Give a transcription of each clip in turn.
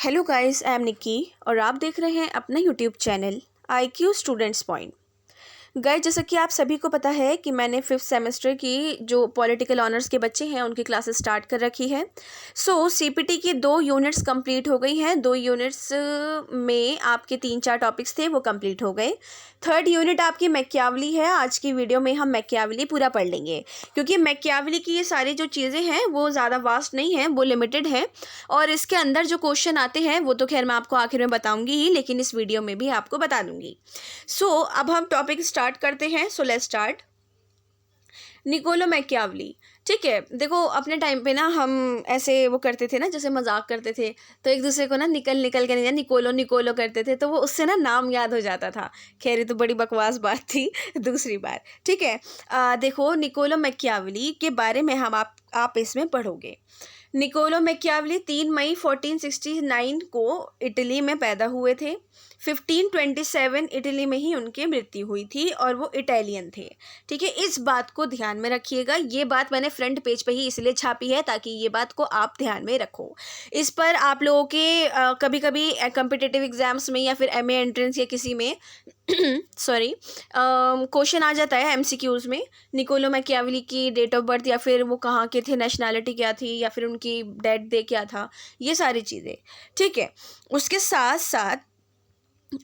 Hello guys, I am Nikki और आप देख रहे हैं अपना YouTube channel IQ students point. Guys, जैसा कि आप सभी को पता है कि मैंने 5th सेमेस्टर की जो पॉलिटिकल ऑनर्स के बच्चे हैं उनकी क्लासेस स्टार्ट कर रखी है। CPT की 2 यूनिट्स कंप्लीट हो गई हैं। 2 यूनिट्स में आपके 3-4 टॉपिक्स थे वो कंप्लीट हो गए। 3rd यूनिट आपकी मैकियावली है। आज की वीडियो में हम मैकियावली पूरा पढ़ लेंगे क्योंकि मैकियावली की ये सारी जो चीज़ें हैं वो ज़्यादा वास्ट नहीं हैं, वो लिमिटेड हैं और इसके अंदर जो क्वेश्चन आते हैं वो तो खैर मैं आपको आखिर में बताऊंगी ही, लेकिन इस वीडियो में भी आपको बता दूंगी। अब हम टॉपिक स्टार्ट करते हैं। Let's start. Niccolo Machiavelli. ठीक है, देखो अपने टाइम पे ना हम ऐसे वो करते थे ना, जैसे मजाक करते थे तो एक दूसरे को ना निकल के नहीं, निकोलो निकोलो करते थे तो वो उससे ना नाम याद हो जाता था। खैर ये तो बड़ी बकवास बात थी। दूसरी बात, ठीक है, देखो निकोलो मैकियावली के बारे में हम आप इसमें पढ़ोगे। निकोलो मैकियावली 3 मई 1469 को इटली में पैदा हुए थे। 1527 इटली में ही उनकी मृत्यु हुई थी और वो इटालियन थे। ठीक है, इस बात को ध्यान में रखिएगा। ये बात मैंने फ्रंट पेज पे ही इसलिए छापी है ताकि ये बात को आप ध्यान में रखो। इस पर आप लोगों के कभी कभी कम्पिटिटिव एग्जाम्स में या फिर MA एंट्रेंस या किसी में सॉरी क्वेश्चन आ जाता है MCQs में, निकोलो मैकियावली की डेट ऑफ बर्थ या फिर वो कहाँ के थे, नेशनैलिटी क्या थी या फिर उनकी डेथ डे क्या था, ये सारी चीज़ें। ठीक है, उसके साथ साथ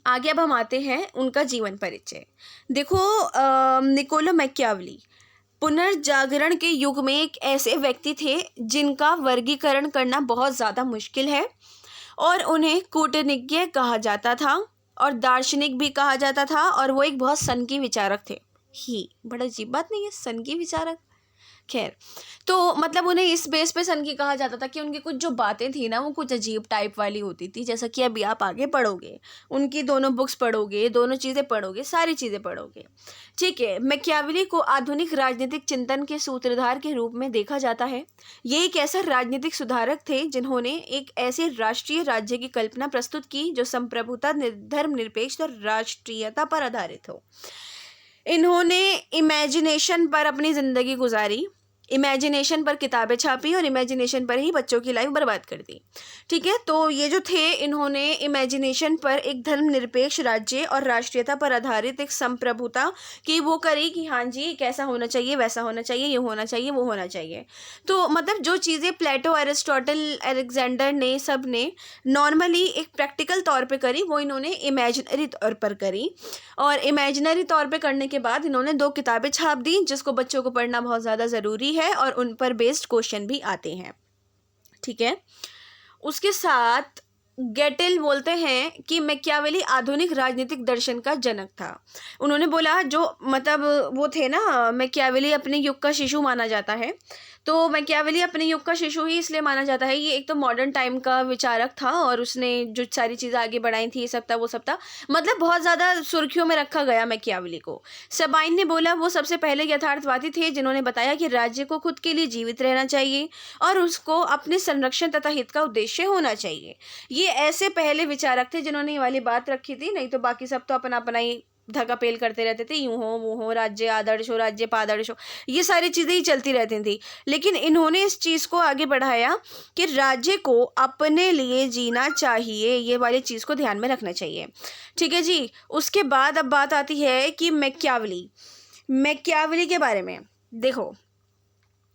आगे अब हम आते हैं उनका जीवन परिचय। देखो निकोलो मैकियावली पुनर्जागरण के युग में एक ऐसे व्यक्ति थे जिनका वर्गीकरण करना बहुत ज़्यादा मुश्किल है और उन्हें कूटनीतिज्ञ कहा जाता था और दार्शनिक भी कहा जाता था और वो एक बहुत सनकी विचारक थे ही। बड़ा अजीब बात नहीं है, सनकी विचारक। खैर, तो मतलब उन्हें इस बेस पे सनकी कहा जाता था कि उनकी कुछ जो बातें थी ना वो कुछ अजीब टाइप वाली होती थी। जैसा कि अभी आप आगे पढ़ोगे, उनकी दोनों बुक्स पढ़ोगे, दोनों चीज़ें पढ़ोगे, सारी चीज़ें पढ़ोगे। ठीक है, मैकियावली को आधुनिक राजनीतिक चिंतन के सूत्रधार के रूप में देखा जाता है। ये एक ऐसा राजनीतिक सुधारक थे जिन्होंने एक ऐसे राष्ट्रीय राज्य की कल्पना प्रस्तुत की जो संप्रभुता, धर्मनिरपेक्ष और राष्ट्रीयता पर आधारित हो। इन्होंने इमेजिनेशन पर अपनी ज़िंदगी गुजारी, इमेजिनेशन पर किताबें छापी और इमेजिनेशन पर ही बच्चों की लाइफ बर्बाद कर दी। ठीक है, तो ये जो थे इन्होंने इमेजिनेशन पर एक धर्मनिरपेक्ष राज्य और राष्ट्रीयता पर आधारित एक संप्रभुता की वो करी कि हाँ जी कैसा होना चाहिए, वैसा होना चाहिए, ये होना चाहिए, वो होना चाहिए। तो मतलब जो चीज़ें प्लेटो, एरिस्टोटल, अलेक्जेंडर ने सब ने नॉर्मली एक प्रैक्टिकल तौर पे करी, वो इन्होंने इमेजिनरी तौर पर करी और इमेजिनरी तौर पे करने के बाद इन्होंने 2 किताबें छाप दी जिसको बच्चों को पढ़ना बहुत ज़्यादा ज़रूरी है और उन पर बेस्ड क्वेश्चन भी आते हैं। ठीक है, उसके साथ गेटेल बोलते हैं कि मैकियावेली आधुनिक राजनीतिक दर्शन का जनक था। उन्होंने बोला जो मतलब वो थे ना, मैकियावेली अपने युग का शिशु माना जाता है। तो मैकियावेली अपने युग का शिशु ही इसलिए माना जाता है, ये एक तो मॉडर्न टाइम का विचारक था और उसने जो सारी चीज़ें आगे बढ़ाई थी, ये सब था वो सब था, मतलब बहुत ज़्यादा सुर्खियों में रखा गया मैकियावेली को। सबाइन ने बोला वो सबसे पहले यथार्थवादी थे जिन्होंने बताया कि राज्य को खुद के लिए जीवित रहना चाहिए और उसको अपने संरक्षण तथा हित का उद्देश्य होना चाहिए। ये ऐसे पहले विचारक थे जिन्होंने ये वाली बात रखी थी, नहीं तो बाकी सब तो अपना अपना ही धक्का पेल करते रहते थे, यूं हो वो हो, राज्य आदर्श हो, राज्य पादर्श हो, ये सारी चीज़ें ही चलती रहती थी। लेकिन इन्होंने इस चीज़ को आगे बढ़ाया कि राज्य को अपने लिए जीना चाहिए, ये वाली चीज़ को ध्यान में रखना चाहिए। ठीक है जी, उसके बाद अब बात आती है कि मैकियावेली के बारे में। देखो,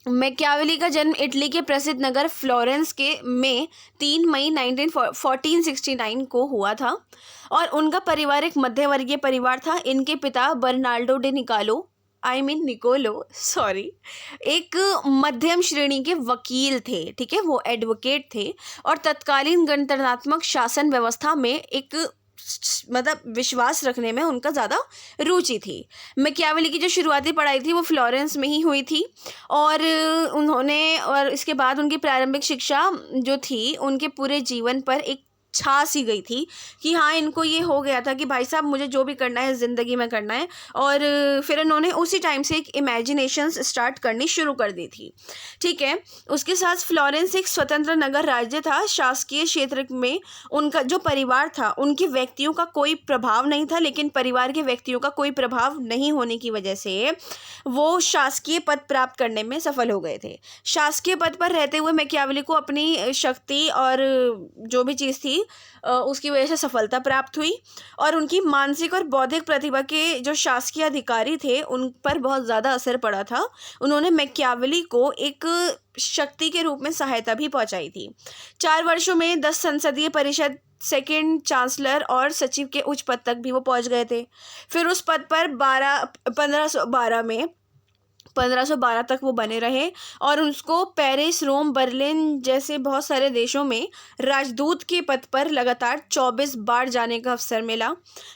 मैकियावेली का जन्म इटली के प्रसिद्ध नगर फ्लोरेंस के में 3 मई 1469 को हुआ था और उनका परिवार एक मध्यवर्गीय परिवार था। इनके पिता बर्नाल्डो डे निकोलो एक मध्यम श्रेणी के वकील थे। ठीक है, वो एडवोकेट थे और तत्कालीन गणतंत्रात्मक शासन व्यवस्था में एक मतलब विश्वास रखने में उनका ज़्यादा रुचि थी। मैकियावेली की जो शुरुआती पढ़ाई थी वो फ्लोरेंस में ही हुई थी और इसके बाद उनकी प्रारंभिक शिक्षा जो थी उनके पूरे जीवन पर एक छा सी गई थी कि हाँ इनको ये हो गया था कि भाई साहब मुझे जो भी करना है ज़िंदगी में करना है। और फिर इन्होंने उसी टाइम से एक इमेजिनेशंस स्टार्ट करनी शुरू कर दी थी। ठीक है, उसके साथ फ्लोरेंस एक स्वतंत्र नगर राज्य था। शासकीय क्षेत्र में उनका जो परिवार था उनके व्यक्तियों का कोई प्रभाव नहीं था, लेकिन परिवार के व्यक्तियों का कोई प्रभाव नहीं होने की वजह से वो शासकीय पद प्राप्त करने में सफल हो गए थे। शासकीय पद पर रहते हुए मैकियावेली को अपनी शक्ति और जो भी चीज़ थी उसकी वजह से सफलता प्राप्त हुई, और उनकी मानसिक और बौद्धिक प्रतिभा के जो शासकीय अधिकारी थे उन पर बहुत ज़्यादा असर पड़ा था। उन्होंने मैकियावेली को एक शक्ति के रूप में सहायता भी पहुंचाई थी। 4 वर्षों में 10 संसदीय परिषद, सेकेंड चांसलर और सचिव के उच्च पद तक भी वो पहुंच गए थे। फिर उस पद पर 1512 तक वो बने रहे, और उसको पेरिस, रोम, बर्लिन जैसे बहुत सारे देशों में राजदूत के पद पर लगातार 24 बार जाने का अवसर मिला,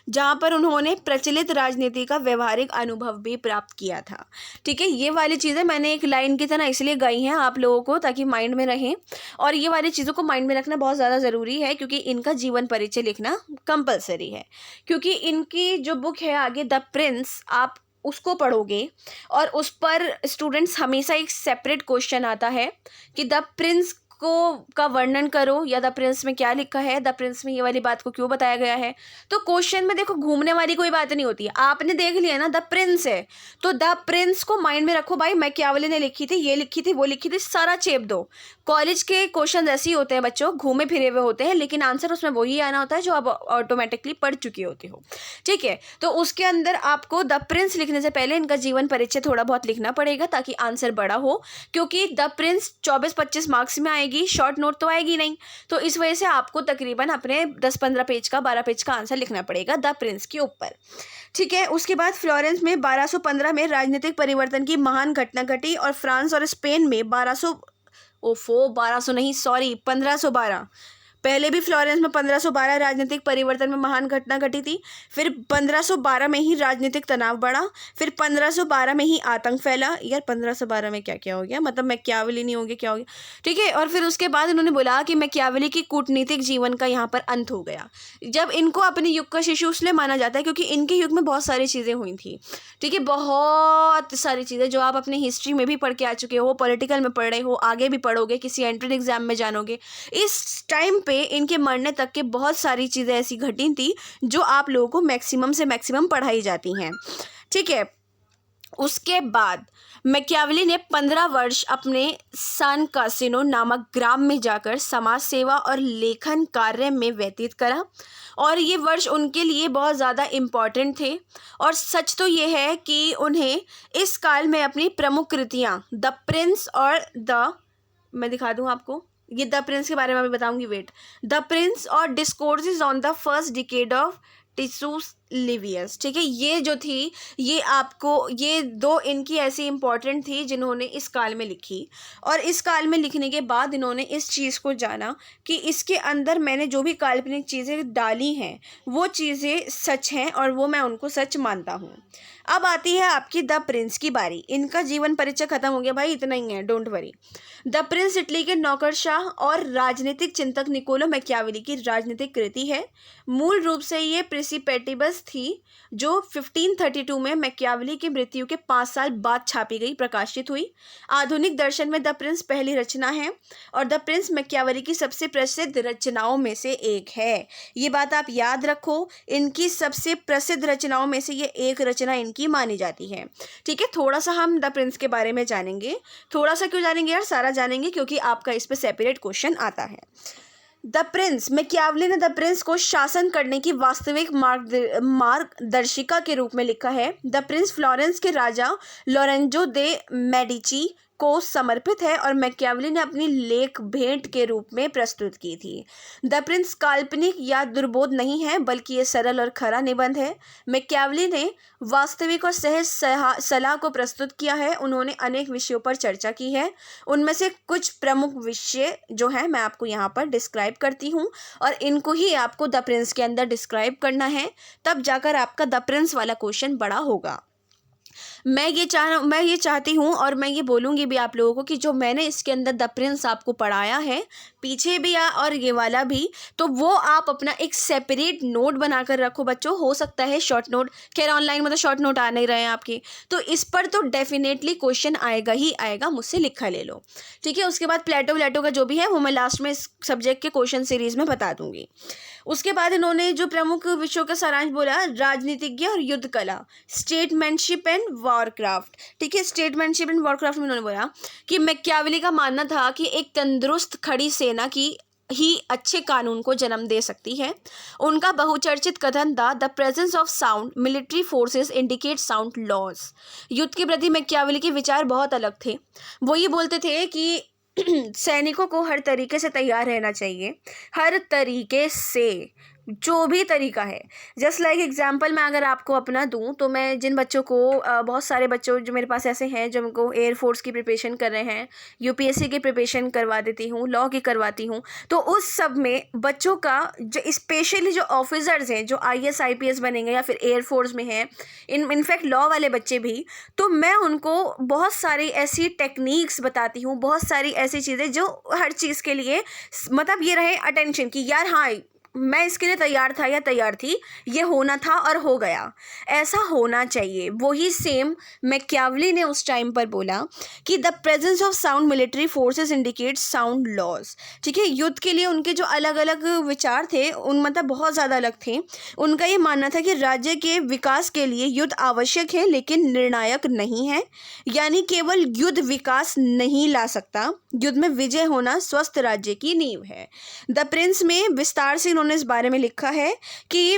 जहाँ पर उन्होंने प्रचलित राजनीति का व्यवहारिक अनुभव भी प्राप्त किया था। ठीक है, ये वाली चीज़ें मैंने एक लाइन की तरह इसलिए गाई हैं आप लोगों को ताकि माइंड में रहें, और ये वाली चीज़ों को माइंड में रखना बहुत ज़्यादा ज़रूरी है क्योंकि इनका जीवन परिचय लिखना कंपलसरी है। क्योंकि इनकी जो बुक है आगे द प्रिंस, आप उसको पढ़ोगे और उस पर स्टूडेंट्स हमेशा एक सेपरेट क्वेश्चन आता है कि द प्रिंस का वर्णन करो, या द प्रिंस में क्या लिखा है, द प्रिंस में ये वाली बात को क्यों बताया गया है। तो क्वेश्चन में देखो घूमने वाली कोई बात नहीं होती है। आपने देख लिया ना द प्रिंस है, तो द प्रिंस को माइंड में रखो भाई, मैकियावेली ने लिखी थी, ये लिखी थी, वो लिखी थी, सारा चेप दो। कॉलेज के क्वेश्चन ऐसे ही होते हैं बच्चों, घूमे फिरे हुए होते हैं, लेकिन आंसर उसमें वही आना होता है जो आप ऑटोमेटिकली पढ़ चुकी होती हो। ठीक है, तो उसके अंदर आपको द प्रिंस लिखने से पहले इनका जीवन परिचय थोड़ा बहुत लिखना पड़ेगा ताकि आंसर बड़ा हो, क्योंकि द प्रिंस 24-25 मार्क्स में आएगी, शॉर्ट नोट तो आएगी नहीं। तो इस वजह से आपको तकरीबन अपने 10-15 पेज का, 12 पेज का आंसर लिखना पड़ेगा द प्रिंस के ऊपर। ठीक है, उसके बाद फ्लोरेंस में 1215 में राजनीतिक परिवर्तन की महान घटना घटी, और फ्रांस और स्पेन में 1512, पहले भी फ्लोरेंस में 1512 राजनीतिक परिवर्तन में महान घटना घटी थी। फिर 1512 में ही राजनीतिक तनाव बढ़ा, फिर 1512 में ही आतंक फैला। यार 1512 में क्या क्या हो गया, मतलब मैकियावेली नहीं हो गया, क्या हो गया। ठीक है, और फिर उसके बाद उन्होंने बोला कि मैकियावेली की कूटनीतिक जीवन का यहाँ पर अंत हो गया। जब इनको अपने युग का शिशु इसलिए माना जाता है क्योंकि इनके युग में बहुत सारी चीज़ें हुई थी। ठीक है, बहुत सारी चीज़ें जो आप अपनी हिस्ट्री में भी पढ़ के आ चुके हो, पॉलिटिकल में पढ़ रहे हो, आगे भी पढ़ोगे, किसी एंट्रेंस एग्जाम में जानोगे। इस टाइम पे इनके मरने तक के बहुत सारी चीज़ें ऐसी घटी थी जो आप लोगों को मैक्सिमम से मैक्सिमम पढ़ाई जाती हैं। ठीक है, उसके बाद मैकियावेली ने 15 वर्ष अपने सान कासिनो नामक ग्राम में जाकर समाज सेवा और लेखन कार्य में व्यतीत करा, और ये वर्ष उनके लिए बहुत ज़्यादा इम्पॉर्टेंट थे। और सच तो ये है कि उन्हें इस काल में अपनी प्रमुख कृतियाँ द प्रिंस और मैं दिखा दूँ आपको, ये द प्रिंस के बारे में मैं बताऊंगी, वेट, द प्रिंस और discourses on the first decade of Titus Livius. ठीक है, ये जो थी, ये आपको, ये 2 इनकी ऐसी इंपॉर्टेंट थी जिन्होंने इस काल में लिखी, और इस काल में लिखने के बाद इन्होंने इस चीज़ को जाना कि इसके अंदर मैंने जो भी काल्पनिक चीज़ें डाली हैं वो चीज़ें सच हैं और वो मैं उनको सच मानता हूँ। अब आती है आपकी द प्रिंस की बारी। इनका जीवन परिचय खत्म हो गया भाई, इतना ही है, don't worry. The Prince Italy के नौकरशाह और राजनीतिक चिंतक निकोलो मैकियावेली की राजनीतिक कृति है। मूल रूप से ये प्रिंसिपेटिबस थी जो 1532 में मैकियावेली की मृत्यु के 5 साल बाद छापी गई, प्रकाशित हुई। आधुनिक दर्शन में द प्रिंस पहली रचना है और द प्रिंस मैकियावेली की सबसे प्रसिद्ध रचनाओं में से एक है। ये बात आप याद रखो, इनकी सबसे प्रसिद्ध रचनाओं में से ये एक रचना इनकी मानी जाती है। ठीक है, थोड़ा सा हम द प्रिंस के बारे में जानेंगे। थोड़ा सा क्यों जानेंगे यार, सारा जानेंगे क्योंकि आपका इस पे सेपरेट क्वेश्चन आता है। द प्रिंस, मैकियावेली ने द प्रिंस को शासन करने की वास्तविक मार्गदर्शिका के रूप में लिखा है। द प्रिंस फ्लोरेंस के राजा लोरेंजो दे मेडिची को समर्पित है और मैकियावेली ने अपनी लेख भेंट के रूप में प्रस्तुत की थी। द प्रिंस काल्पनिक या दुर्बोध नहीं है, बल्कि ये सरल और खरा निबंध है। मैकियावेली ने वास्तविक और सहज सलाह को प्रस्तुत किया है। उन्होंने अनेक विषयों पर चर्चा की है। उनमें से कुछ प्रमुख विषय जो हैं मैं आपको यहाँ पर डिस्क्राइब करती हूँ, और इनको ही आपको द प्रिंस के अंदर डिस्क्राइब करना है, तब जाकर आपका द प्रिंस वाला क्वेश्चन बड़ा होगा। मैं ये चाहती हूँ और मैं ये बोलूँगी भी आप लोगों को कि जो मैंने इसके अंदर द प्रिंस आपको पढ़ाया है, पीछे भी और ये वाला भी, तो वो आप अपना एक सेपरेट नोट बनाकर रखो बच्चों। हो सकता है शॉर्ट नोट, खैर ऑनलाइन में तो शॉर्ट नोट आ नहीं रहे हैं आपके, तो इस पर तो डेफिनेटली क्वेश्चन आएगा ही आएगा, मुझसे लिखा ले लो, ठीक है। उसके बाद प्लेटो का जो भी है वो मैं लास्ट में इस सब्जेक्ट के क्वेश्चन सीरीज में बता दूंगी। उसके बाद इन्होंने जो प्रमुख विषयों का सारांश बोला, राजनीतिज्ञ और युद्ध कला, स्टेटमैनशिप एंड वॉरक्राफ्ट, ठीक है। स्टेटमैनशिप एंड वॉरक्राफ्ट में इन्होंने बोला कि मैकियावेली का मानना था कि एक तंदुरुस्त खड़ी सेना की ही अच्छे कानून को जन्म दे सकती है। उनका बहुचर्चित कथन था, the presence of sound military forces indicate sound laws. युद्ध के प्रति मैकियावेली के विचार बहुत अलग थे। वो ये बोलते थे कि सैनिकों को हर तरीके से तैयार रहना चाहिए, हर तरीके से, जो भी तरीका है। जस्ट लाइक एग्जांपल मैं अगर आपको अपना दूं तो मैं जिन बच्चों को बहुत सारे बच्चों जो मेरे पास ऐसे हैं जो उनको एयरफोर्स की प्रिपरेशन कर रहे हैं, यूपीएससी की प्रिपरेशन करवा देती हूँ, लॉ की करवाती हूँ, तो उस सब में बच्चों का जो स्पेशली जो ऑफिसर्स हैं जो आईएएस आईपीएस बनेंगे या फिर एयरफोर्स में हैं, इनफैक्ट लॉ वाले बच्चे भी, तो मैं उनको बहुत सारी ऐसी टेक्निक्स बताती हूँ, बहुत सारी ऐसी चीज़ें जो हर चीज़ के लिए मतलब ये रहे अटेंशन कि यार हाँ मैं इसके लिए तैयार था या तैयार थी, ये होना था और हो गया, ऐसा होना चाहिए। वही सेम मैकियावेली ने उस टाइम पर बोला कि the presence of sound military forces indicate sound laws, ठीक है। युद्ध के लिए उनके जो अलग अलग विचार थे उन मतलब बहुत ज़्यादा अलग थे। उनका ये मानना था कि राज्य के विकास के लिए युद्ध आवश्यक है लेकिन निर्णायक नहीं है, यानी केवल युद्ध विकास नहीं ला सकता, युद्ध में विजय होना स्वस्थ राज्य की नींव है। द प्रिंस में विस्तार से इस बारे में लिखा है कि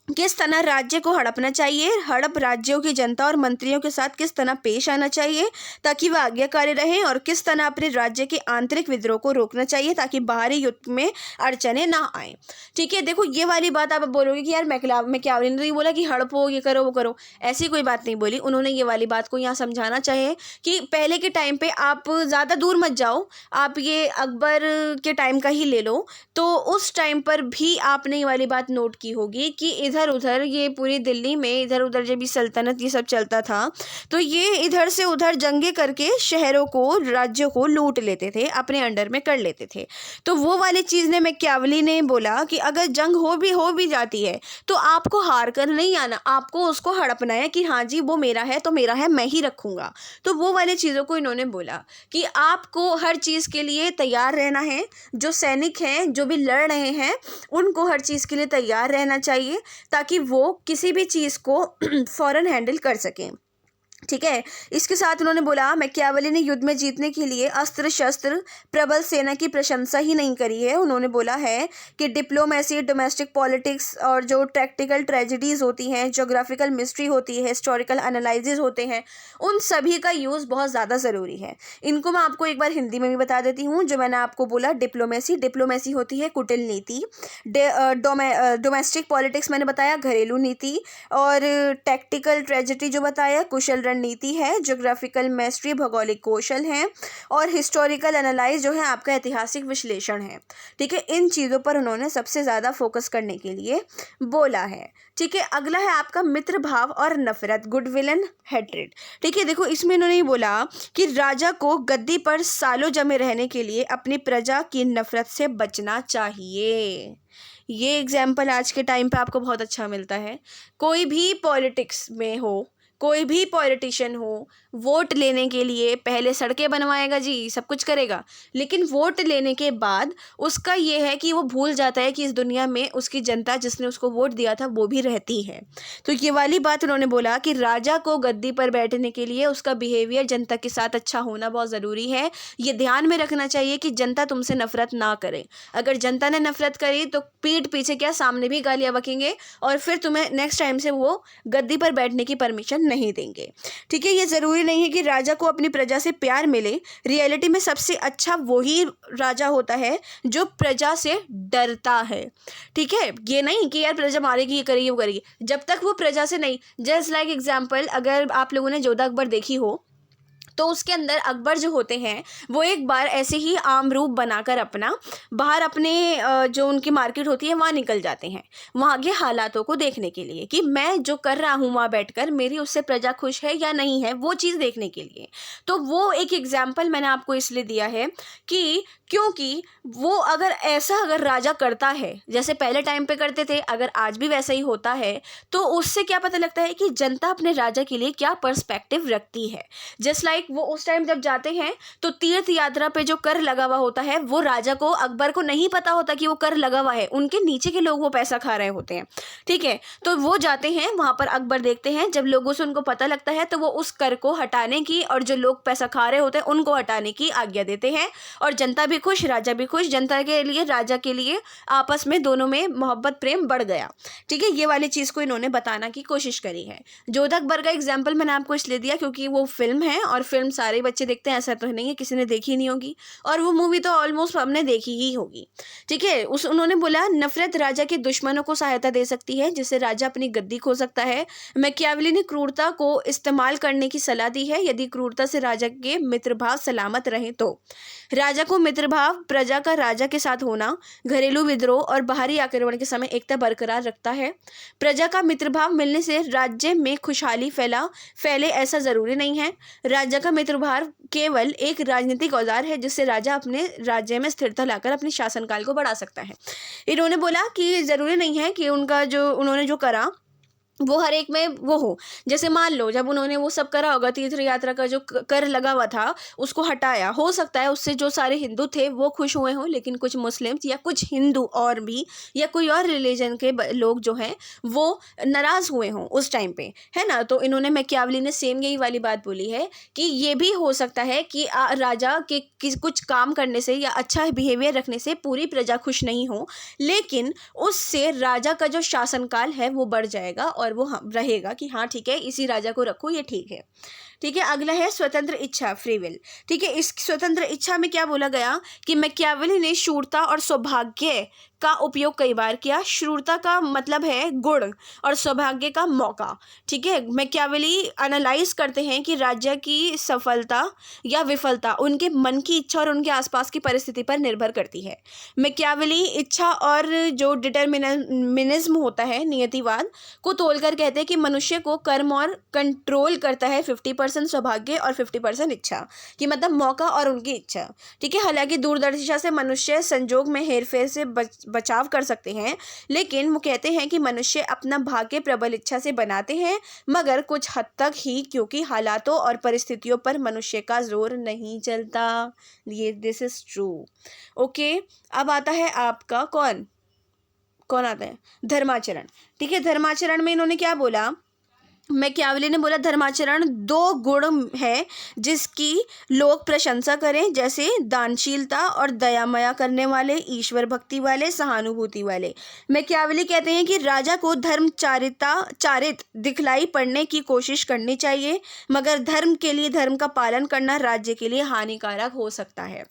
किस तरह राज्य को हड़पना चाहिए, हड़प राज्यों की जनता और मंत्रियों के साथ किस तरह पेश आना चाहिए ताकि वह आज्ञाकारी रहें, और किस तरह अपने राज्य के आंतरिक विद्रोह को रोकना चाहिए ताकि बाहरी युद्ध में अड़चने ना आए, ठीक है। देखो ये वाली बात आप बोलोगे कि यार मैकियावेली ने तो ये बोला कि हड़पो, ये करो वो करो, ऐसी कोई बात नहीं बोली उन्होंने। ये वाली बात को यहाँ समझाना चाहिए कि पहले के टाइम पर आप ज़्यादा दूर मत जाओ, आप ये अकबर के टाइम का ही ले लो, तो उस टाइम पर भी आपने ये वाली बात नोट की होगी कि इधर उधर ये पूरी दिल्ली में इधर उधर जब भी सल्तनत ये सब चलता था तो ये इधर से उधर जंगे करके शहरों को, राज्यों को लूट लेते थे, अपने अंडर में कर लेते थे। तो वो वाली चीज़ ने मैकियावेली ने बोला कि अगर जंग हो भी जाती है तो आपको हार कर नहीं आना, आपको उसको हड़पना है कि हाँ जी वो मेरा है तो मेरा है, मैं ही रखूँगा। तो वो वाली चीज़ों को इन्होंने बोला कि आपको हर चीज़ के लिए तैयार रहना है, जो सैनिक हैं जो भी लड़ रहे हैं उनको हर चीज़ के लिए तैयार रहना चाहिए ताकि वो किसी भी चीज़ को फ़ौरन हैंडल कर सकें, ठीक है। इसके साथ उन्होंने बोला मैकियावेली ने युद्ध में जीतने के लिए अस्त्र शस्त्र प्रबल सेना की प्रशंसा ही नहीं करी है, उन्होंने बोला है कि डिप्लोमेसी, डोमेस्टिक पॉलिटिक्स और जो टैक्टिकल ट्रेजेडीज़ होती हैं, ज्योग्राफिकल मिस्ट्री होती है, हिस्टोरिकल एनालिसिस होते हैं, उन सभी का यूज़ बहुत ज़्यादा ज़रूरी है। इनको मैं आपको एक बार हिंदी में भी बता देती हूँ। जो मैंने आपको बोला डिप्लोमेसी होती है कुटिल नीति, डोमेस्टिक पॉलिटिक्स मैंने बताया घरेलू नीति, और टैक्टिकल ट्रेजेडी जो बताया कुशल रणनीति है, ज्योग्राफिकल मैस्ट्री भौगोलिक कौशल है, और हिस्टोरिकल एनालाइज जो है आपका ऐतिहासिक विश्लेषण है, ठीक है। इन चीज़ों पर उन्होंने सबसे ज़्यादा फोकस करने के लिए बोला है, ठीक है। अगला है आपका मित्र भाव और नफरत, गुडविल एंड हेट्रेड, ठीक है। देखो इसमें इन्होंने बोला कि राजा को गद्दी पर सालों जमे रहने के लिए अपनी प्रजा की नफरत से बचना चाहिए। ये एग्जाम्पल आज के टाइम पे आपको बहुत अच्छा मिलता है। कोई भी पॉलिटिक्स में हो, कोई भी पॉलिटिशियन हो, वोट लेने के लिए पहले सड़कें बनवाएगा जी, सब कुछ करेगा, लेकिन वोट लेने के बाद उसका ये है कि वो भूल जाता है कि इस दुनिया में उसकी जनता जिसने उसको वोट दिया था वो भी रहती है। तो ये वाली बात उन्होंने बोला कि राजा को गद्दी पर बैठने के लिए उसका बिहेवियर जनता के साथ अच्छा होना बहुत ज़रूरी है। ये ध्यान में रखना चाहिए कि जनता तुमसे नफरत ना करे। अगर जनता ने नफरत करी तो पीठ पीछे क्या सामने भी गालियाँ बकेंगे और फिर तुम्हें नेक्स्ट टाइम से वो गद्दी पर बैठने की परमिशन नहीं देंगे, ठीक है। ये ज़रूरी नहीं है कि राजा को अपनी प्रजा से प्यार मिले। रियलिटी में सबसे अच्छा वही राजा होता है जो प्रजा से डरता है, ठीक है। ये नहीं कि यार प्रजा मारेगी, ये करेगी, वो करेगी, जब तक वो प्रजा से नहीं। जस्ट लाइक एग्जाम्पल, अगर आप लोगों ने जोधा अकबर देखी हो तो उसके अंदर अकबर जो होते हैं वो एक बार ऐसे ही आम रूप बनाकर अपना बाहर अपने जो उनकी मार्केट होती है वहाँ निकल जाते हैं, वहाँ के हालातों को देखने के लिए कि मैं जो कर रहा हूँ वहाँ बैठकर मेरी उससे प्रजा खुश है या नहीं है, वो चीज़ देखने के लिए। तो वो एक एग्जाम्पल मैंने आपको इसलिए दिया है कि क्योंकि वो अगर राजा करता है जैसे पहले टाइम पे करते थे, अगर आज भी वैसा ही होता है, तो उससे क्या पता लगता है कि जनता अपने राजा के लिए क्या पर्सपेक्टिव रखती है। जस्ट लाइक वो उस टाइम जब जाते हैं तो तीर्थ यात्रा पे जो कर लगा हुआ होता है वो राजा को, अकबर को नहीं पता होता कि वो कर लगा हुआ है, उनके नीचे के लोग वो पैसा खा रहे होते हैं। ठीक है, तो वो जाते हैं वहां पर, अकबर देखते हैं, जब लोगों से उनको पता लगता है तो वो उस कर को हटाने की और जो लोग पैसा खा रहे होते हैं उनको हटाने की आज्ञा देते हैं, और जनता भी खुश, राजा भी खुश, जनता के लिए, राजा के लिए, आपस में दोनों में मोहब्बत प्रेम बढ़ गया। ठीक है, ये वाली चीज़ को इन्होंने बताना की कोशिश करी है। जोधा अकबर का एग्जाम्पल मैंने आपको इसलिए दिया क्योंकि वो फिल्म है और फिल्म सारे बच्चे देखते हैं, ऐसा तो नहीं है किसी ने देखी नहीं होगी, और वो मूवी तो ऑलमोस्ट हमने देखी ही होगी। ठीक है, उन्होंने बोला नफरत राजा के दुश्मनों को सहायता दे सकती है जिससे राजा अपनी गद्दी खो सकता है। मैकियावेली ने क्रूरता को इस्तेमाल करने की सलाह दी है यदि क्रूरता से राजा के मित्रभाव सलामत रहे तो। राजा को मित्रभाव, प्रजा का राजा के साथ होना घरेलू विद्रोह और बाहरी आक्रमण के समय एकता बरकरार रखता है। प्रजा का मित्रभाव मिलने से राज्य में खुशहाली फैले ऐसा जरूरी नहीं है। राजा का मित्रभाव केवल एक राजनीतिक औजार है जिससे राजा अपने राज्य में स्थिरता लाकर अपनी शासनकाल को बढ़ा सकता है। इन्होंने बोला कि जरूरी नहीं है कि उनका जो उन्होंने जो करा वो हर एक में वो हो। जैसे मान लो जब उन्होंने वो सब करा होगा, तीर्थ यात्रा का जो कर लगा हुआ था उसको हटाया, हो सकता है उससे जो सारे हिंदू थे वो खुश हुए हों, लेकिन कुछ मुस्लिम्स या कुछ हिंदू और भी या कोई और रिलीजन के लोग जो हैं वो नाराज़ हुए हों उस टाइम पे, है ना। तो इन्होंने, मैकियावेली ने सेम यही वाली बात बोली है कि ये भी हो सकता है कि राजा के कुछ काम करने से या अच्छा बिहेवियर रखने से पूरी प्रजा खुश नहीं हो, लेकिन उससे राजा का जो शासनकाल है वो बढ़ जाएगा और वो रहेगा कि हाँ ठीक है, इसी राजा को रखो, ये ठीक है। ठीक है, अगला है स्वतंत्र इच्छा, फ्री विल। ठीक है, इस स्वतंत्र इच्छा में क्या बोला गया कि मैकियावेली ने शूरता और सौभाग्य का उपयोग कई बार किया। शूरता का मतलब है गुण और सौभाग्य का मौका। ठीक है, मैकियावेली एनालाइज करते हैं कि राज्य की सफलता या विफलता उनके मन की इच्छा और उनके आसपास की परिस्थिति पर निर्भर करती है। मैकियावेली इच्छा और जो डिटरमिनिज्म होता है, नियतिवाद को तोड़कर कहते हैं कि मनुष्य को कर्म और कंट्रोल करता है 50% सौभाग्य और 50% इच्छा, कि मतलब मौका और उनकी इच्छा। ठीक है, हालांकि दूरदर्शिता से मनुष्य संजोग में हेरफेर से बचाव कर सकते हैं, लेकिन वो कहते हैं कि मनुष्य अपना भाग्य प्रबल इच्छा से बनाते हैं, मगर कुछ हद तक ही, क्योंकि हालातों और परिस्थितियों पर मनुष्य का जोर नहीं चलता। ये दिस इज ट्रू। ओके, अब आता है आपका कौन आता है, धर्माचरण। ठीक है, धर्माचरण में इन्होंने क्या बोला, मैकियावेली ने बोला धर्माचरण 2 गुण है जिसकी लोग प्रशंसा करें, जैसे दानशीलता और दयामया करने वाले, ईश्वर भक्ति वाले, सहानुभूति वाले। मैकियावेली कहते हैं कि राजा को चारित दिखलाई पड़ने की कोशिश करनी चाहिए, मगर धर्म के लिए धर्म का पालन करना राज्य के लिए हानिकारक हो सकता है।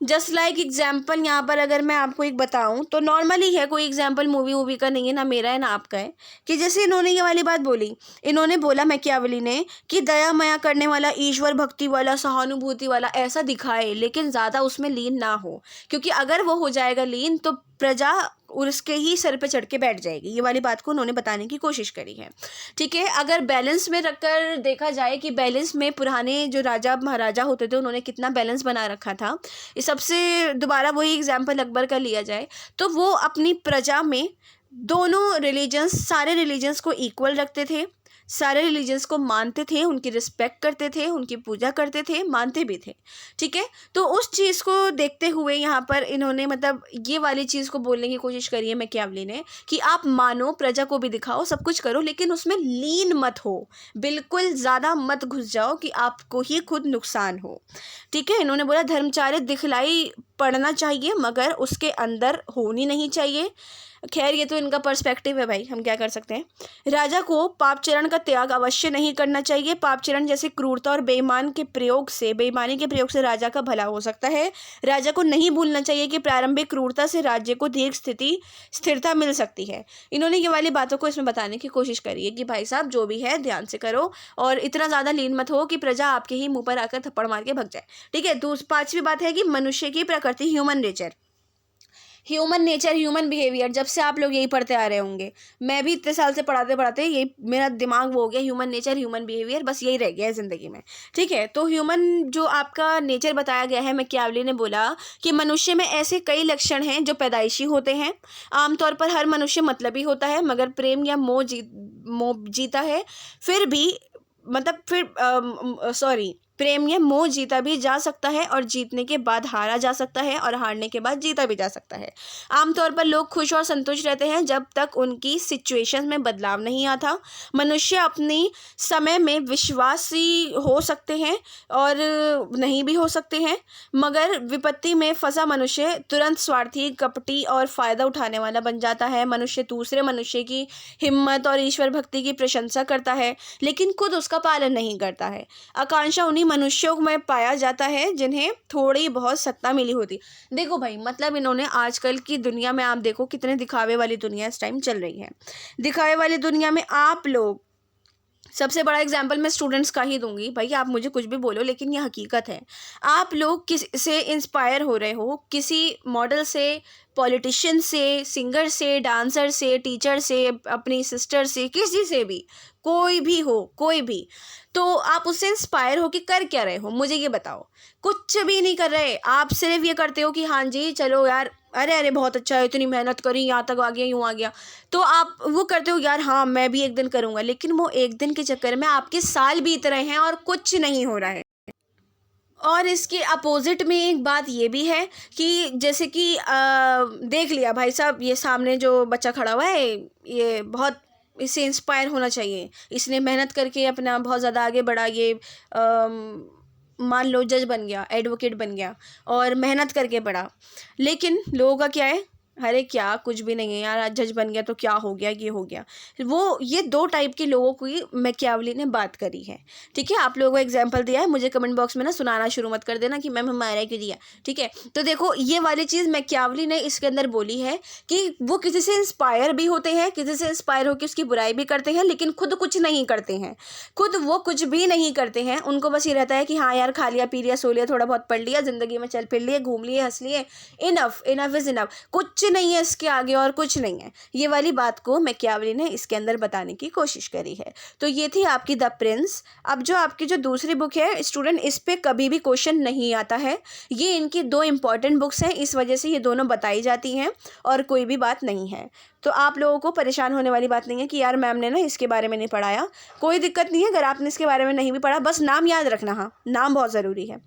जस्ट लाइक एग्जाम्पल यहाँ पर अगर मैं आपको एक बताऊँ तो नॉर्मली है, कोई एग्जाम्पल मूवी का नहीं है, ना मेरा है ना आपका है, कि जैसे इन्होंने ये वाली बात बोली, इन्होंने बोला मैकियावेली ने कि दया माया करने वाला, ईश्वर भक्ति वाला, सहानुभूति वाला ऐसा दिखाए, लेकिन ज़्यादा उसमें लीन ना हो, क्योंकि अगर वो हो जाएगा लीन तो प्रजा उसके ही सर पे चढ़ के बैठ जाएगी। ये वाली बात को उन्होंने बताने की कोशिश करी है। ठीक है, अगर बैलेंस में रखकर देखा जाए कि बैलेंस में पुराने जो राजा महाराजा होते थे उन्होंने कितना बैलेंस बना रखा था, इस सबसे दोबारा वही एग्जाम्पल अकबर का लिया जाए तो वो अपनी प्रजा में दोनों रिलीजन्स, सारे रिलीजन्स को इक्वल रखते थे, सारे रिलीजन्स को मानते थे, उनकी रिस्पेक्ट करते थे, उनकी पूजा करते थे, मानते भी थे। ठीक है, तो उस चीज़ को देखते हुए यहाँ पर इन्होंने मतलब ये वाली चीज़ को बोलने की कोशिश करी है मैकियावेली ने कि आप मानो, प्रजा को भी दिखाओ, सब कुछ करो, लेकिन उसमें लीन मत हो, बिल्कुल ज़्यादा मत घुस जाओ कि आपको ही खुद नुकसान हो। ठीक है, इन्होंने बोला धर्मचारित दिखलाई पढ़ना चाहिए मगर उसके अंदर होनी नहीं चाहिए। खैर ये तो इनका पर्सपेक्टिव है भाई, हम क्या कर सकते हैं। राजा को पापचरण का त्याग अवश्य नहीं करना चाहिए। पापचरण जैसे क्रूरता और बेईमानी के प्रयोग से राजा का भला हो सकता है। राजा को नहीं भूलना चाहिए कि प्रारंभिक क्रूरता से राज्य को दीर्घ स्थिरता मिल सकती है। इन्होंने ये वाली बातों को इसमें बताने की कोशिश करी है कि भाई साहब जो भी है ध्यान से करो और इतना ज़्यादा लीन मत हो कि प्रजा आपके ही मुंह पर आकर थप्पड़ मार के भग जाए। ठीक है। पांचवी बात है कि मनुष्य की प्रकृति, ह्यूमन बिहेवियर। जब से आप लोग यही पढ़ते आ रहे होंगे, मैं भी इतने साल से पढ़ाते पढ़ाते ये मेरा दिमाग वो हो गया, ह्यूमन नेचर ह्यूमन बिहेवियर, बस यही रह गया है ज़िंदगी में। ठीक है। तो ह्यूमन जो आपका नेचर बताया गया है, मैकियावेली ने बोला कि मनुष्य में ऐसे कई लक्षण हैं जो पैदाइशी होते हैं। आमतौर पर हर मनुष्य मतलबी होता है मगर प्रेम या मोह जीता है फिर भी प्रेम या मोह जीता भी जा सकता है और जीतने के बाद हारा जा सकता है और हारने के बाद जीता भी जा सकता है। आमतौर पर लोग खुश और संतुष्ट रहते हैं जब तक उनकी सिचुएशन में बदलाव नहीं आता। मनुष्य अपनी समय में विश्वासी हो सकते हैं और नहीं भी हो सकते हैं, मगर विपत्ति में फंसा मनुष्य तुरंत स्वार्थी, कपटी और फ़ायदा उठाने वाला बन जाता है। मनुष्य दूसरे मनुष्य की हिम्मत और ईश्वर भक्ति की प्रशंसा करता है लेकिन खुद उसका पालन नहीं करता है। आकांक्षा उन्हीं मनुष्यों में पाया जाता है जिन्हें थोड़ी बहुत सत्ता मिली होती। देखो भाई, मतलब इन्होंने आजकल की दुनिया में आप देखो कितने दिखावे वाली दुनिया इस टाइम चल रही है। दिखावे वाली दुनिया में आप लोग, सबसे बड़ा एग्जाम्पल मैं स्टूडेंट्स का ही दूंगी भाई, आप मुझे कुछ भी बोलो लेकिन ये हकीकत है। आप लोग किस से इंस्पायर हो रहे हो? किसी मॉडल से, पॉलिटिशियन से, सिंगर से, डांसर से, टीचर से, अपनी सिस्टर से, किसी से भी, कोई भी हो, कोई भी, तो आप उससे इंस्पायर हो कि कर क्या रहे हो? मुझे ये बताओ। कुछ भी नहीं कर रहे, आप सिर्फ ये करते हो कि हाँ जी चलो यार, अरे अरे बहुत अच्छा है, इतनी मेहनत करी, यहाँ तक आ गया, यूँ आ गया, तो आप वो करते हो यार हाँ मैं भी एक दिन करूँगा, लेकिन वो एक दिन के चक्कर में आपके साल बीत रहे हैं और कुछ नहीं हो रहा है। और इसके अपोजिट में एक बात ये भी है कि जैसे कि देख लिया भाई साहब, ये सामने जो बच्चा खड़ा हुआ है ये बहुत, इससे इंस्पायर होना चाहिए, इसने मेहनत करके अपना बहुत ज़्यादा आगे बढ़ा, ये मान लो जज बन गया, एडवोकेट बन गया और मेहनत करके बढ़ा, लेकिन लोगों का क्या है, अरे क्या कुछ भी नहीं है यार, आज जज बन गया तो क्या हो गया, ये हो गया। वो ये दो टाइप के लोगों की मैकियावेली ने बात करी है। ठीक है। आप लोगों को एग्जांपल दिया है, मुझे कमेंट बॉक्स में ना सुनाना शुरू मत कर देना कि मैम हमारा क्यों दिया। ठीक है। तो देखो ये वाली चीज़ मैकियावेली ने इसके अंदर बोली है कि वो किसी से इंस्पायर भी होते हैं, किसी से इंस्पायर होकर उसकी बुराई भी करते हैं, लेकिन खुद कुछ नहीं करते हैं, खुद वो कुछ भी नहीं करते हैं। उनको बस ये रहता है कि हाँ यार खा लिया, पी लिया, सो लिया, थोड़ा बहुत पढ़ लिया, ज़िंदगी में चल फिर लिए, घूम लिए, हंस लिए, इनफ इज़ इनफ, कुछ नहीं है इसके आगे और कुछ नहीं है। ये वाली बात को मैकियावेली ने इसके अंदर बताने की कोशिश करी है। तो ये थी आपकी द प्रिंस। अब जो आपकी जो दूसरी बुक है स्टूडेंट, इस पे कभी भी क्वेश्चन नहीं आता है। ये इनकी दो इंपॉर्टेंट बुक्स हैं, इस वजह से ये दोनों बताई जाती हैं और कोई भी बात नहीं है। तो आप लोगों को परेशान होने वाली बात नहीं है कि यार मैम ने ना इसके बारे में नहीं पढ़ाया। कोई दिक्कत नहीं है अगर आपने इसके बारे में नहीं भी पढ़ा, बस नाम याद रखना, हाँ नाम बहुत ज़रूरी है।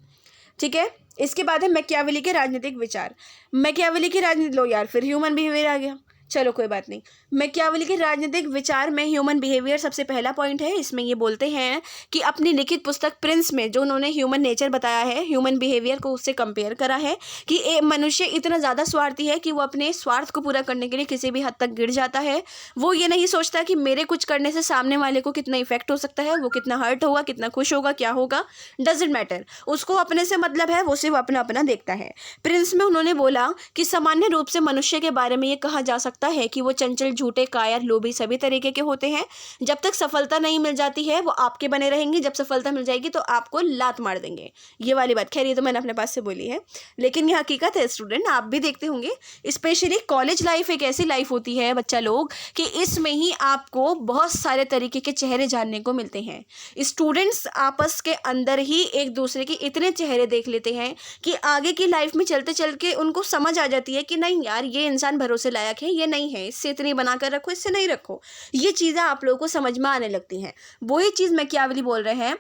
ठीक है। इसके बाद है मैकियावेली के राजनीतिक विचार। मैकियावेली की राजनीति, लो यार फिर ह्यूमन बिहेवियर आ गया, चलो कोई बात नहीं। मैकियावेली के राजनीतिक विचार में ह्यूमन बिहेवियर सबसे पहला पॉइंट है। इसमें ये बोलते हैं कि अपनी लिखित पुस्तक प्रिंस में जो उन्होंने ह्यूमन नेचर बताया है, ह्यूमन बिहेवियर को उससे कंपेयर करा है कि मनुष्य इतना ज़्यादा स्वार्थी है कि वो अपने स्वार्थ को पूरा करने के लिए किसी भी हद तक गिर जाता है। वो ये नहीं सोचता कि मेरे कुछ करने से सामने वाले को कितना इफेक्ट हो सकता है, वो कितना हर्ट होगा, कितना खुश होगा, क्या होगा, डजेंट मैटर, उसको अपने से मतलब है, वो सिर्फ अपना अपना देखता है। प्रिंस में उन्होंने बोला कि सामान्य रूप से मनुष्य के बारे में ये कहा जा सकता है कि वो चंचल, झूठे, कायर, लोभी सभी तरीके के होते हैं। जब तक सफलता नहीं मिल जाती है वो आपके बने रहेंगे, जब सफलता मिल जाएगी तो आपको लात मार देंगे। ये वाली बात, खैर ये तो मैंने अपने पास से बोली है, लेकिन ये हकीकत है स्टूडेंट, आप भी देखते होंगे। स्पेशली कॉलेज लाइफ एक ऐसी लाइफ होती है बच्चा लोग कि इसमें ही आपको बहुत सारे तरीके के चेहरे जानने को मिलते हैं। स्टूडेंट्स आपस के अंदर ही एक दूसरे के इतने चेहरे देख लेते हैं कि आगे की लाइफ में चलते चल के उनको समझ आ जाती है कि नहीं यार ये इंसान भरोसे लायक है, ये नहीं है, इससे इतनी बनाकर रखो, इससे नहीं रखो। ये चीज़ें आप लोगों को समझ में आने लगती हैं। वही चीज़ मैकियावेली बोल रहे हैं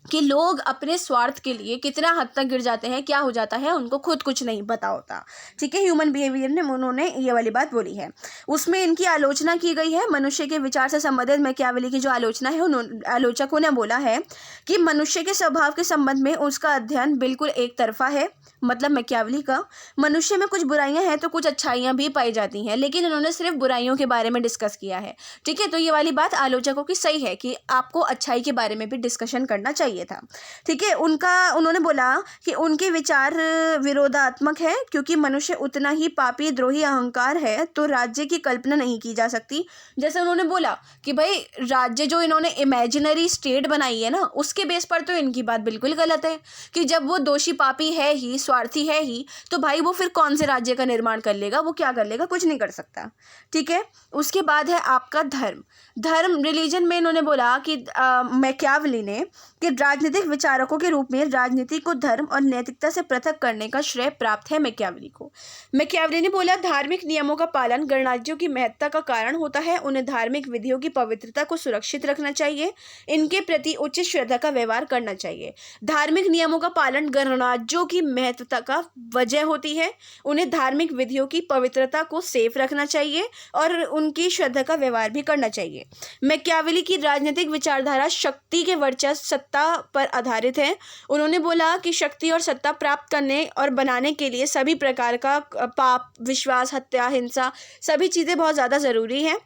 कि लोग अपने स्वार्थ के लिए कितना हद तक गिर जाते हैं, क्या हो जाता है, उनको खुद कुछ नहीं पता होता। ठीक है। ह्यूमन बिहेवियर ने उन्होंने ये वाली बात बोली है। उसमें इनकी आलोचना की गई है। मनुष्य के विचार से संबंधित मैकियावेली की जो आलोचना है, उन आलोचकों ने बोला है कि मनुष्य के स्वभाव के संबंध में उसका अध्ययन बिल्कुल एक तरफा है। मतलब मैकियावेली का मनुष्य में कुछ बुराइयां हैं तो कुछ अच्छाइयां भी पाई जाती हैं, लेकिन उन्होंने सिर्फ बुराइयों के बारे में डिस्कस किया है। ठीक है, तो ये वाली बात आलोचकों की सही है कि आपको अच्छाई के बारे में भी डिस्कशन करना चाहिए था। ठीक है, उन्होंने बोला कि उनके विचार विरोधात्मक है, क्योंकि मनुष्य उतना ही पापी, द्रोही, अहंकार है तो राज्य की कल्पना नहीं की जा सकती। जैसे उन्होंने बोला कि भाई राज्य जो इन्होंने इमेजिनरी स्टेट बनाई है ना, उसके बेस पर तो इनकी बात बिल्कुल गलत है कि जब वो दोषी, पापी है ही, स्वार्थी है ही, तो भाई वो फिर कौन से राज्य का निर्माण कर लेगा, वो क्या कर लेगा, कुछ नहीं कर सकता। ठीक है, उसके बाद है आपका धर्म रिलीजन में इन्होंने बोला कि मैकियावेली ने कि राजनीतिक विचारकों के रूप में राजनीति को धर्म और नैतिकता से पृथक करने का श्रेय प्राप्त है मैकियावेली को। मैकियावेली ने बोला धार्मिक नियमों का पालन गणराज्यों की महत्ता का कारण होता है, उन्हें धार्मिक विधियों की पवित्रता को सुरक्षित रखना चाहिए, इनके प्रति उचित श्रद्धा का व्यवहार करना चाहिए। धार्मिक नियमों का पालन गणराज्यों की महत्ता का वजह होती है, उन्हें धार्मिक विधियों की पवित्रता को सेफ रखना चाहिए और उनकी श्रद्धा का व्यवहार भी करना चाहिए। मैकियावेली की राजनीतिक विचारधारा शक्ति के वर्चस्व, सत्ता पर आधारित है। उन्होंने बोला कि शक्ति और सत्ता प्राप्त करने और बनाने के लिए सभी प्रकार का पाप, विश्वास, हत्या, हिंसा, सभी चीज़ें बहुत ज़्यादा ज़रूरी हैं।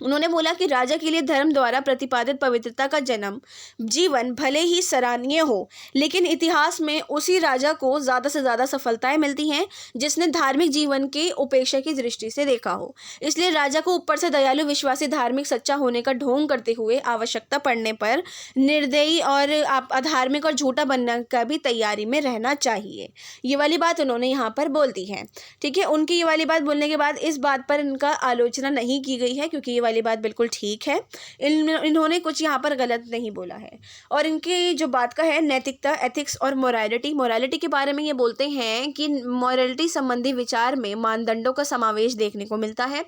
उन्होंने बोला कि राजा के लिए धर्म द्वारा प्रतिपादित पवित्रता का जन्म जीवन भले ही सराहनीय हो, लेकिन इतिहास में उसी राजा को ज़्यादा से ज़्यादा सफलताएं मिलती हैं जिसने धार्मिक जीवन की उपेक्षा की दृष्टि से देखा हो। इसलिए राजा को ऊपर से दयालु, विश्वासी, धार्मिक, सच्चा होने का ढोंग करते हुए आवश्यकता पड़ने पर निर्दयी और अधार्मिक और झूठा बनने का भी तैयारी में रहना चाहिए। ये वाली बात उन्होंने यहाँ पर बोल दी है। ठीक है, उनकी ये वाली बात बोलने के बाद इस बात पर इनका आलोचना नहीं की गई है, क्योंकि वाली बात बिल्कुल ठीक है। इन्होंने कुछ यहाँ पर गलत नहीं बोला है। और इनकी जो बात का है नैतिकता, एथिक्स और मोरालिटी के बारे में ये बोलते हैं कि मोरालिटी संबंधी विचार में मानदंडों का समावेश देखने को मिलता है।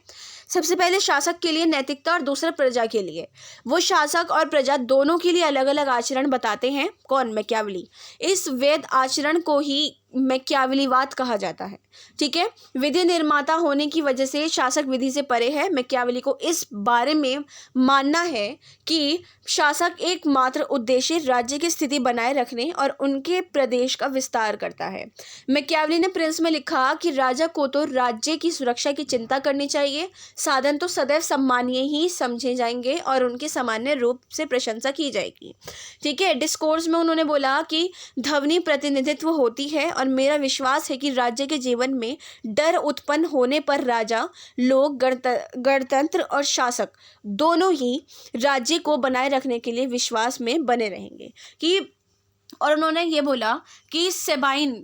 सबसे पहले शासक के लिए नैतिकता और दूसरा प्रजा के लिए। वो शासक और प्रजा दोनों के लिए अलग अलग आचरण बताते हैं। कौन? मैकियावेली। इस वेद आचरण को ही मैकियावेलीवाद कहा जाता है। ठीक है, विधि निर्माता होने की वजह से शासक विधि से परे है। मैकियावेली को इस बारे में मानना है कि शासक एकमात्र उद्देश्य राज्य की स्थिति बनाए रखने और उनके प्रदेश का विस्तार करता है। मैकियावेली ने प्रिंस में लिखा कि राजा को तो राज्य की सुरक्षा की चिंता करनी चाहिए, साधन तो सदैव सम्मानीय ही समझे जाएंगे और उनके सामान्य रूप से प्रशंसा की जाएगी। ठीक है, डिस्कोर्स में उन्होंने बोला कि ध्वनि प्रतिनिधित्व होती है और मेरा विश्वास है कि राज्य के जीवन में डर उत्पन्न होने पर राजा, लोग, गणतंत्र और शासक दोनों ही राज्य को बनाए रखने के लिए विश्वास में बने रहेंगे। कि और उन्होंने ये बोला कि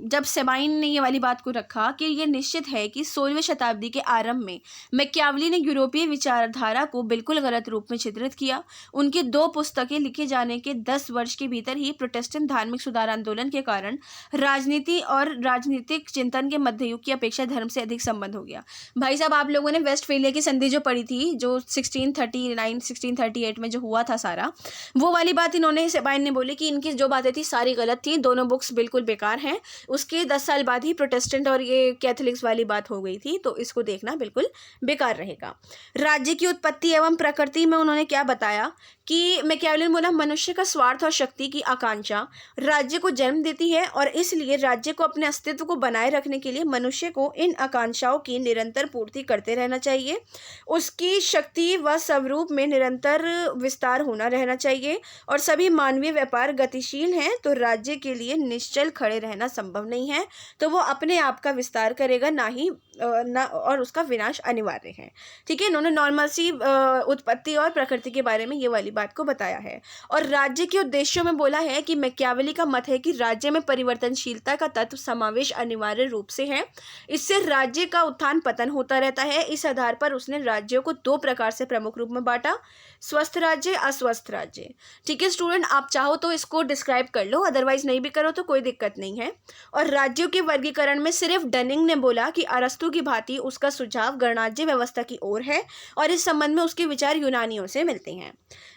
जब सेबाइन ने ये वाली बात को रखा कि ये निश्चित है कि 16वीं शताब्दी के आरंभ में मैकियावेली ने यूरोपीय विचारधारा को बिल्कुल गलत रूप में चित्रित किया। उनकी 2 पुस्तकें लिखे जाने के 10 वर्ष के भीतर ही प्रोटेस्टेंट धार्मिक सुधार आंदोलन के कारण राजनीति और राजनीतिक चिंतन के मध्ययुग की अपेक्षा धर्म से अधिक संबंध हो गया। भाई साहब, आप लोगों ने वेस्टफेलिया की संधि जो पढ़ी थी, जो 1639-1638 में जो हुआ था सारा, वो वाली बात इन्होंने, सेबाइन ने बोली कि इनकी जो बातें थी सारी गलत थी, दोनों बुक्स बिल्कुल बेकार हैं। उसके 10 साल बाद ही प्रोटेस्टेंट और ये कैथोलिक्स वाली बात हो गई थी, तो इसको देखना बिल्कुल बेकार रहेगा। राज्य की उत्पत्ति एवं प्रकृति में उन्होंने क्या बताया कि मैकियावेली ने बोला मनुष्य का स्वार्थ और शक्ति की आकांक्षा राज्य को जन्म देती है और इसलिए राज्य को अपने अस्तित्व को बनाए रखने के लिए मनुष्य को इन आकांक्षाओं की निरंतर पूर्ति करते रहना चाहिए। उसकी शक्ति व स्वरूप में निरंतर विस्तार होना रहना चाहिए और सभी मानवीय व्यापार गतिशील हैं, तो राज्य के लिए निश्चल खड़े रहना संभव नहीं है, तो वो अपने आप का विस्तार करेगा ना और उसका विनाश अनिवार्य है। ठीक है, इन्होंने नॉर्मल सी उत्पत्ति और प्रकृति के बारे में ये वाली बात को बताया है। और राज्य के उद्देश्यों में बोला है कि मैकियावेली का मत है कि राज्य में परिवर्तनशीलता का तत्व समावेश अनिवार्य रूप से है, इससे राज्य का उत्थान पतन होता रहता है। इस आधार पर उसने राज्यों को 2 प्रकार से प्रमुख रूप में बांटा, स्वस्थ राज्य, अस्वस्थ राज्य। ठीक है स्टूडेंट, आप चाहो तो इसको डिस्क्राइब कर लो, अदरवाइज नहीं भी करो तो कोई दिक्कत नहीं है। और राज्यों के वर्गीकरण में सिर्फ डनिंग ने बोला कि अरस्तु अरस्तु की भांति उसका सुझाव गणराज्य व्यवस्था की ओर है और इस संबंध में उसके विचार यूनानियों से मिलते हैं।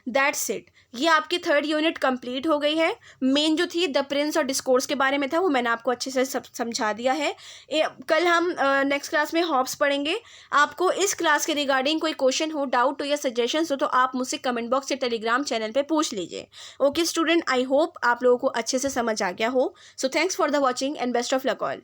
That's it. ये आपकी 3rd यूनिट कंप्लीट हो गई है। मेन जो थी द प्रिंस और डिस्कोर्स के बारे में था वो मैंने आपको अच्छे से समझा दिया है। कल हम नेक्स्ट क्लास में हॉब्स पढ़ेंगे। आपको इस क्लास के रिगार्डिंग कोई क्वेश्चन हो, डाउट हो या सजेशंस हो तो आप मुझसे कमेंट बॉक्स या टेलीग्राम चैनल पे पूछ लीजिए। ओके स्टूडेंट, आई होप आप लोगों को अच्छे से समझ आ गया हो। So thanks for the watching and best of luck all.